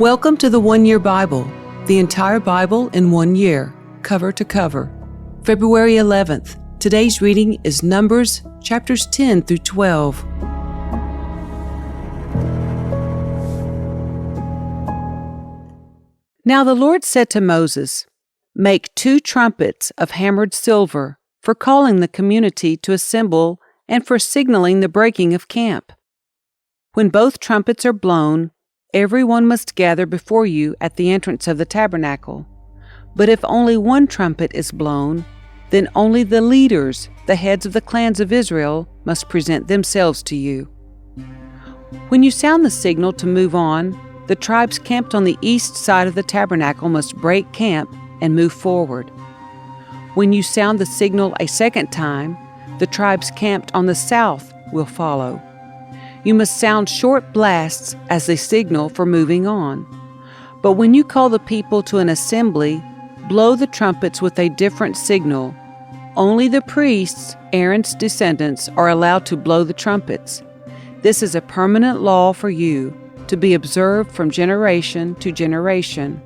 Welcome to the 1 Year Bible, the entire Bible in 1 year, cover to cover. February 11th. Today's reading is Numbers chapters 10 through 12. Now the Lord said to Moses, "Make 2 trumpets of hammered silver for calling the community to assemble and for signaling the breaking of camp. When both trumpets are blown, everyone must gather before you at the entrance of the tabernacle. But if only one trumpet is blown, then only the leaders, the heads of the clans of Israel, must present themselves to you. When you sound the signal to move on, the tribes camped on the east side of the tabernacle must break camp and move forward. When you sound the signal a second time, the tribes camped on the south will follow. You must sound short blasts as a signal for moving on. But when you call the people to an assembly, blow the trumpets with a different signal. Only the priests, Aaron's descendants, are allowed to blow the trumpets. This is a permanent law for you, to be observed from generation to generation.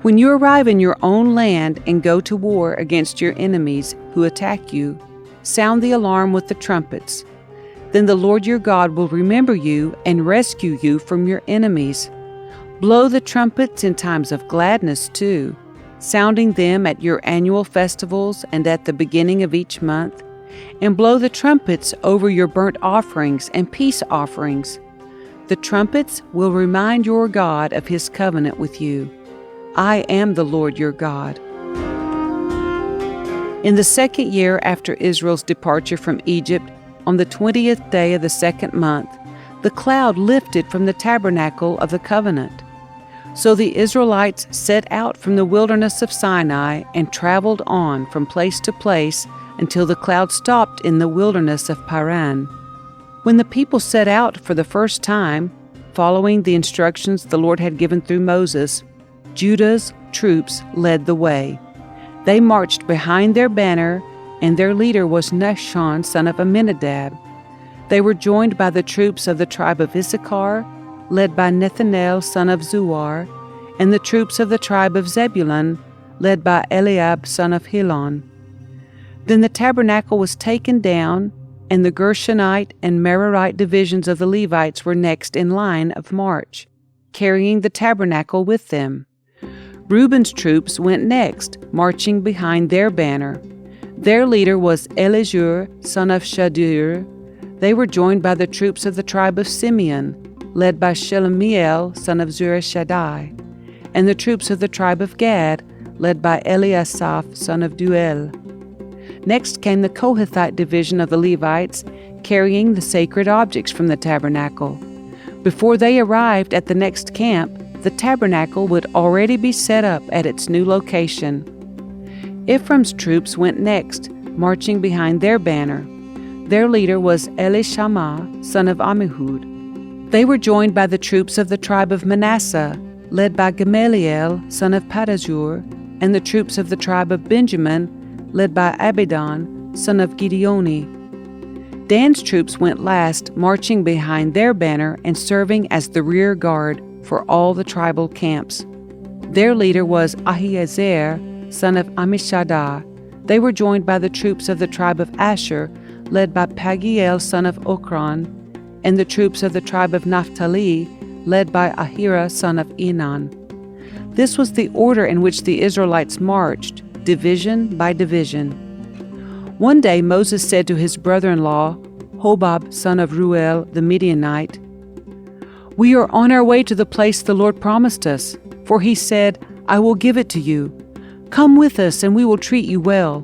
When you arrive in your own land and go to war against your enemies who attack you, sound the alarm with the trumpets. Then the Lord your God will remember you and rescue you from your enemies. Blow the trumpets in times of gladness too, sounding them at your annual festivals and at the beginning of each month, and blow the trumpets over your burnt offerings and peace offerings. The trumpets will remind your God of his covenant with you. I am the Lord your God." In the second year after Israel's departure from Egypt, on the 20th day of the second month, the cloud lifted from the tabernacle of the covenant. So the Israelites set out from the wilderness of Sinai and traveled on from place to place until the cloud stopped in the wilderness of Paran. When the people set out for the first time, following the instructions the Lord had given through Moses, Judah's troops led the way. They marched behind their banner, and their leader was Nahshon, son of Amminadab. They were joined by the troops of the tribe of Issachar, led by Nethanel, son of Zuar, and the troops of the tribe of Zebulun, led by Eliab, son of Helon. Then the tabernacle was taken down, and the Gershonite and Merarite divisions of the Levites were next in line of march, carrying the tabernacle with them. Reuben's troops went next, marching behind their banner. Their leader was Elizur, son of Shadur. They were joined by the troops of the tribe of Simeon, led by Shelemiel, son of Zurishaddai, and the troops of the tribe of Gad, led by Eliasaph, son of Duel. Next came the Kohathite division of the Levites, carrying the sacred objects from the tabernacle. Before they arrived at the next camp, the tabernacle would already be set up at its new location. Ephraim's troops went next, marching behind their banner. Their leader was Elishama, son of Ammihud. They were joined by the troops of the tribe of Manasseh, led by Gamaliel, son of Padazur, and the troops of the tribe of Benjamin, led by Abidan, son of Gideoni. Dan's troops went last, marching behind their banner and serving as the rear guard for all the tribal camps. Their leader was Ahiezer, son of Ammishaddai. They were joined by the troops of the tribe of Asher, led by Pagiel, son of Okran, and the troops of the tribe of Naphtali, led by Ahira, son of Enan. This was the order in which the Israelites marched, division by division. One day Moses said to his brother-in-law, Hobab, son of Ruel, the Midianite, "We are on our way to the place the Lord promised us, for he said, 'I will give it to you.' Come with us, and we will treat you well,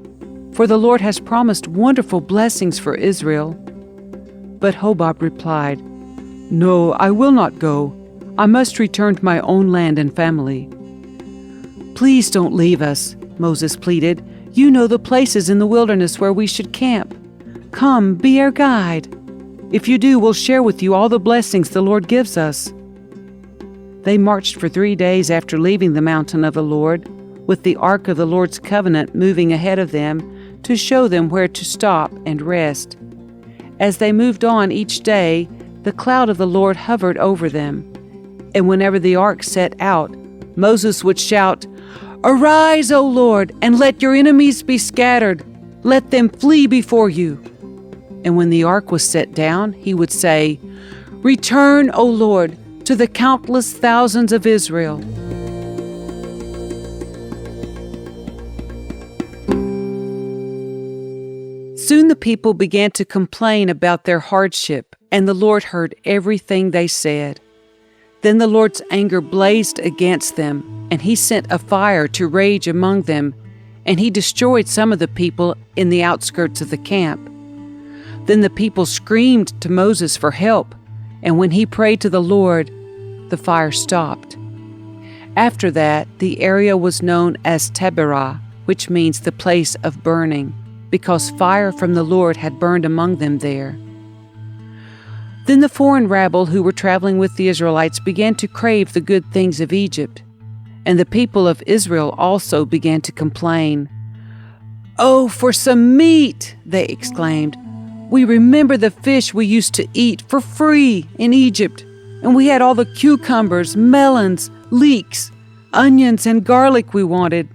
for the Lord has promised wonderful blessings for Israel." But Hobab replied, "No, I will not go. I must return to my own land and family." "Please don't leave us," Moses pleaded. "You know the places in the wilderness where we should camp. Come, be our guide. If you do, we'll share with you all the blessings the Lord gives us." They marched for 3 days after leaving the mountain of the Lord, with the ark of the Lord's covenant moving ahead of them to show them where to stop and rest. As they moved on each day, the cloud of the Lord hovered over them. And whenever the ark set out, Moses would shout, "Arise, O Lord, and let your enemies be scattered. Let them flee before you." And when the ark was set down, he would say, "Return, O Lord, to the countless thousands of Israel." Soon the people began to complain about their hardship, and the Lord heard everything they said. Then the Lord's anger blazed against them, and he sent a fire to rage among them, and he destroyed some of the people in the outskirts of the camp. Then the people screamed to Moses for help, and when he prayed to the Lord, the fire stopped. After that, the area was known as Taberah, which means the place of burning, because fire from the Lord had burned among them there. Then the foreign rabble who were traveling with the Israelites began to crave the good things of Egypt, and the people of Israel also began to complain. "Oh, for some meat!" they exclaimed. "We remember the fish we used to eat for free in Egypt, and we had all the cucumbers, melons, leeks, onions, and garlic we wanted.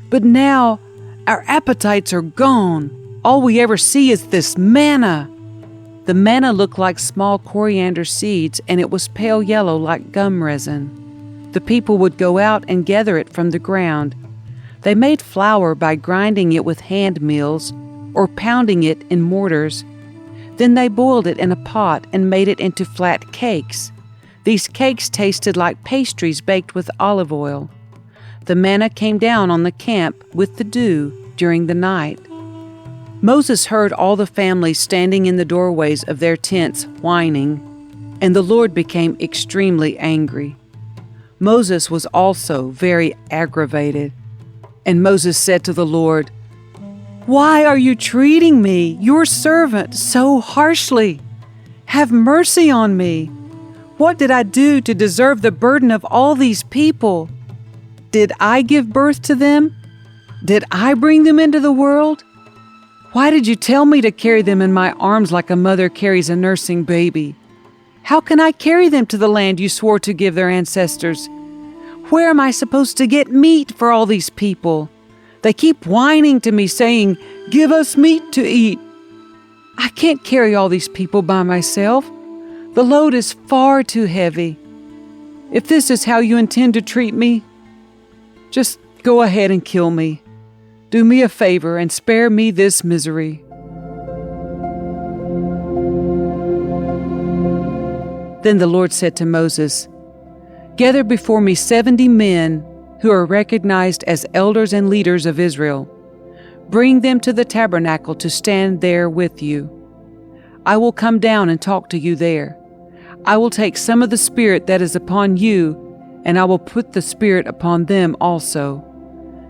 But now our appetites are gone. All we ever see is this manna." The manna looked like small coriander seeds, and it was pale yellow like gum resin. The people would go out and gather it from the ground. They made flour by grinding it with hand mills or pounding it in mortars. Then they boiled it in a pot and made it into flat cakes. These cakes tasted like pastries baked with olive oil. The manna came down on the camp with the dew during the night. Moses heard all the families standing in the doorways of their tents whining, and the Lord became extremely angry. Moses was also very aggravated. And Moses said to the Lord, "Why are you treating me, your servant, so harshly? Have mercy on me. What did I do to deserve the burden of all these people? Did I give birth to them? Did I bring them into the world? Why did you tell me to carry them in my arms like a mother carries a nursing baby? How can I carry them to the land you swore to give their ancestors? Where am I supposed to get meat for all these people? They keep whining to me, saying, 'Give us meat to eat.' I can't carry all these people by myself. The load is far too heavy. If this is how you intend to treat me, just go ahead and kill me. Do me a favor and spare me this misery." Then the Lord said to Moses, "Gather before me 70 men who are recognized as elders and leaders of Israel. Bring them to the tabernacle to stand there with you. I will come down and talk to you there. I will take some of the Spirit that is upon you, and I will put the Spirit upon them also.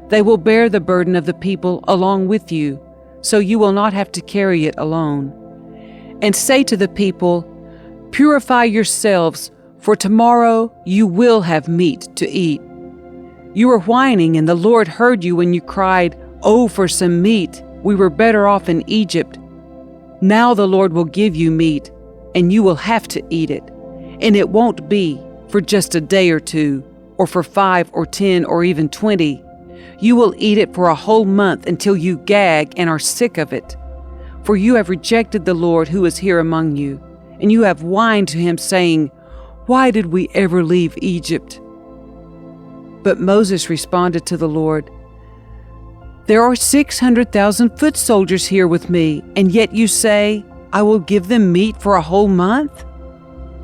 They will bear the burden of the people along with you, so you will not have to carry it alone. And say to the people, 'Purify yourselves, for tomorrow you will have meat to eat.' You were whining, and the Lord heard you when you cried, 'Oh, for some meat! We were better off in Egypt.' Now the Lord will give you meat, and you will have to eat it. And it won't be for just a day or two, or for 5 or 10 or even 20. You will eat it for a whole month until you gag and are sick of it. For you have rejected the Lord who is here among you, and you have whined to him, saying, 'Why did we ever leave Egypt?'" But Moses responded to the Lord, "There are 600,000 foot soldiers here with me, and yet you say, 'I will give them meat for a whole month?'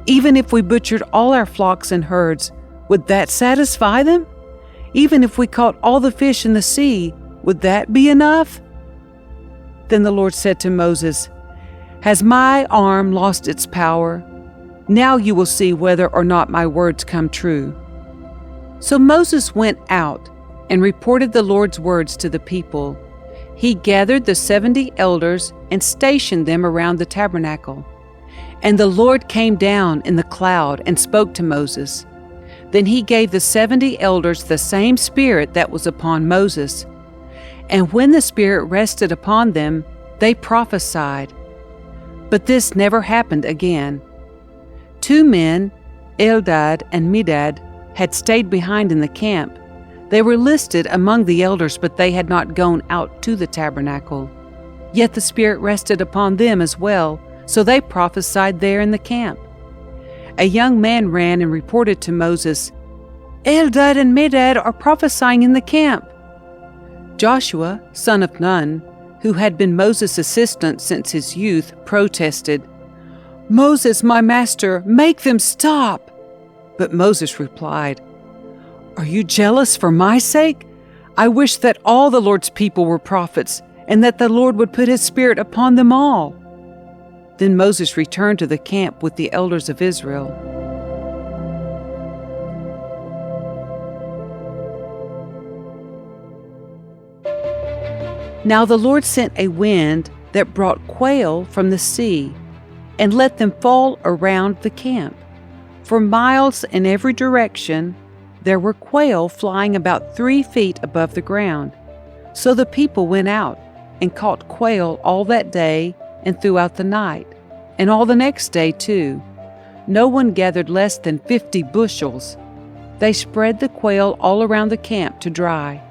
Even if we butchered all our flocks and herds, would that satisfy them? Even if we caught all the fish in the sea, would that be enough?" Then the Lord said to Moses, "Has my arm lost its power? Now you will see whether or not my words come true." So Moses went out and reported the Lord's words to the people. He gathered the 70 elders and stationed them around the tabernacle. And the Lord came down in the cloud and spoke to Moses. Then he gave the 70 elders the same Spirit that was upon Moses. And when the Spirit rested upon them, they prophesied. But this never happened again. 2 men, Eldad and Medad had stayed behind in the camp. They were listed among the elders, but they had not gone out to the tabernacle. Yet the Spirit rested upon them as well, so they prophesied there in the camp. A young man ran and reported to Moses, "Eldad and Medad are prophesying in the camp." Joshua, son of Nun, who had been Moses' assistant since his youth, protested, "Moses, my master, make them stop." But Moses replied, "Are you jealous for my sake? I wish that all the Lord's people were prophets, and that the Lord would put his Spirit upon them all." Then Moses returned to the camp with the elders of Israel. Now the Lord sent a wind that brought quail from the sea, and let them fall around the camp. For miles in every direction there were quail flying about 3 feet above the ground. So the people went out and caught quail all that day and throughout the night, and all the next day too. No one gathered less than 50 bushels. They spread the quail all around the camp to dry.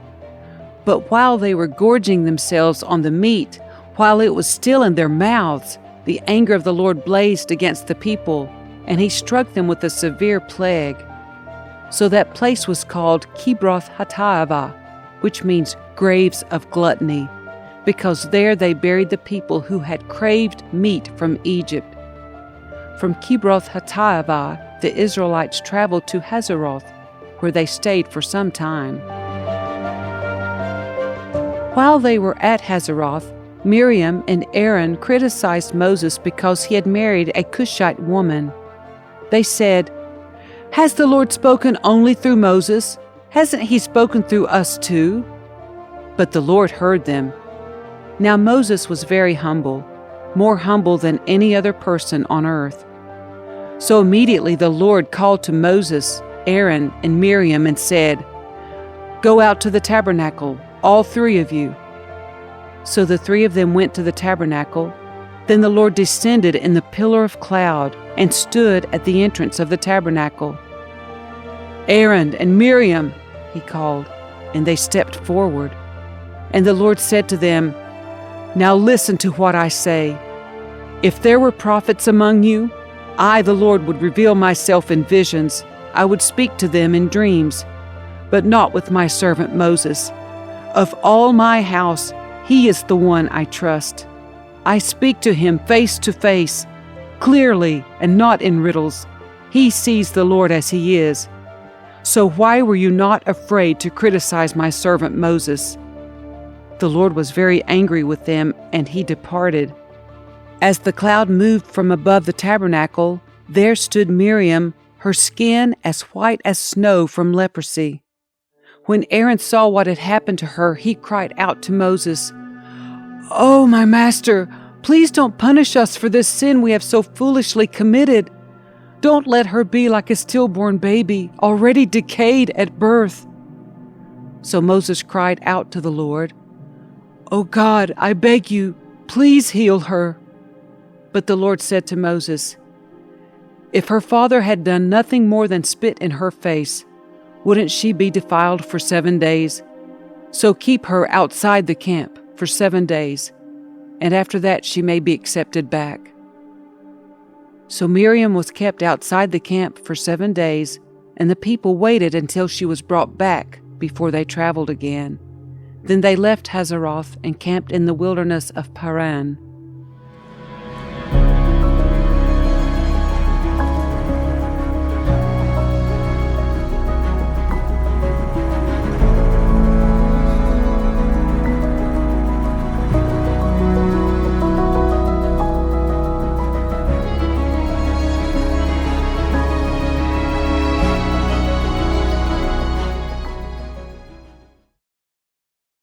But while they were gorging themselves on the meat, while it was still in their mouths, the anger of the Lord blazed against the people, and he struck them with a severe plague. So that place was called Kibroth-Hattaavah, which means graves of gluttony, because there they buried the people who had craved meat from Egypt. From Kibroth-Hattaavah, the Israelites traveled to Hazeroth, where they stayed for some time. While they were at Hazeroth, Miriam and Aaron criticized Moses because he had married a Cushite woman. They said, "Has the Lord spoken only through Moses? Hasn't he spoken through us too?" But the Lord heard them. Now Moses was very humble, more humble than any other person on earth. So immediately the Lord called to Moses, Aaron, and Miriam and said, "Go out to the tabernacle, all 3 of you." So the 3 of them went to the tabernacle. Then the Lord descended in the pillar of cloud and stood at the entrance of the tabernacle. "Aaron and Miriam," he called, and they stepped forward. And the Lord said to them, "Now listen to what I say. If there were prophets among you, I, the Lord, would reveal myself in visions. I would speak to them in dreams, but not with my servant Moses. Of all my house, he is the one I trust. I speak to him face to face, clearly and not in riddles. He sees the Lord as he is. So why were you not afraid to criticize my servant Moses?" The Lord was very angry with them, and he departed. As the cloud moved from above the tabernacle, there stood Miriam, her skin as white as snow from leprosy. When Aaron saw what had happened to her, he cried out to Moses, "Oh, my master, please don't punish us for this sin we have so foolishly committed. Don't let her be like a stillborn baby, already decayed at birth." So Moses cried out to the Lord, "Oh God, I beg you, please heal her." But the Lord said to Moses, "If her father had done nothing more than spit in her face, wouldn't she be defiled for 7 days? So keep her outside the camp for 7 days, and after that she may be accepted back." So Miriam was kept outside the camp for 7 days, and the people waited until she was brought back before they traveled again. Then they left Hazeroth and camped in the wilderness of Paran.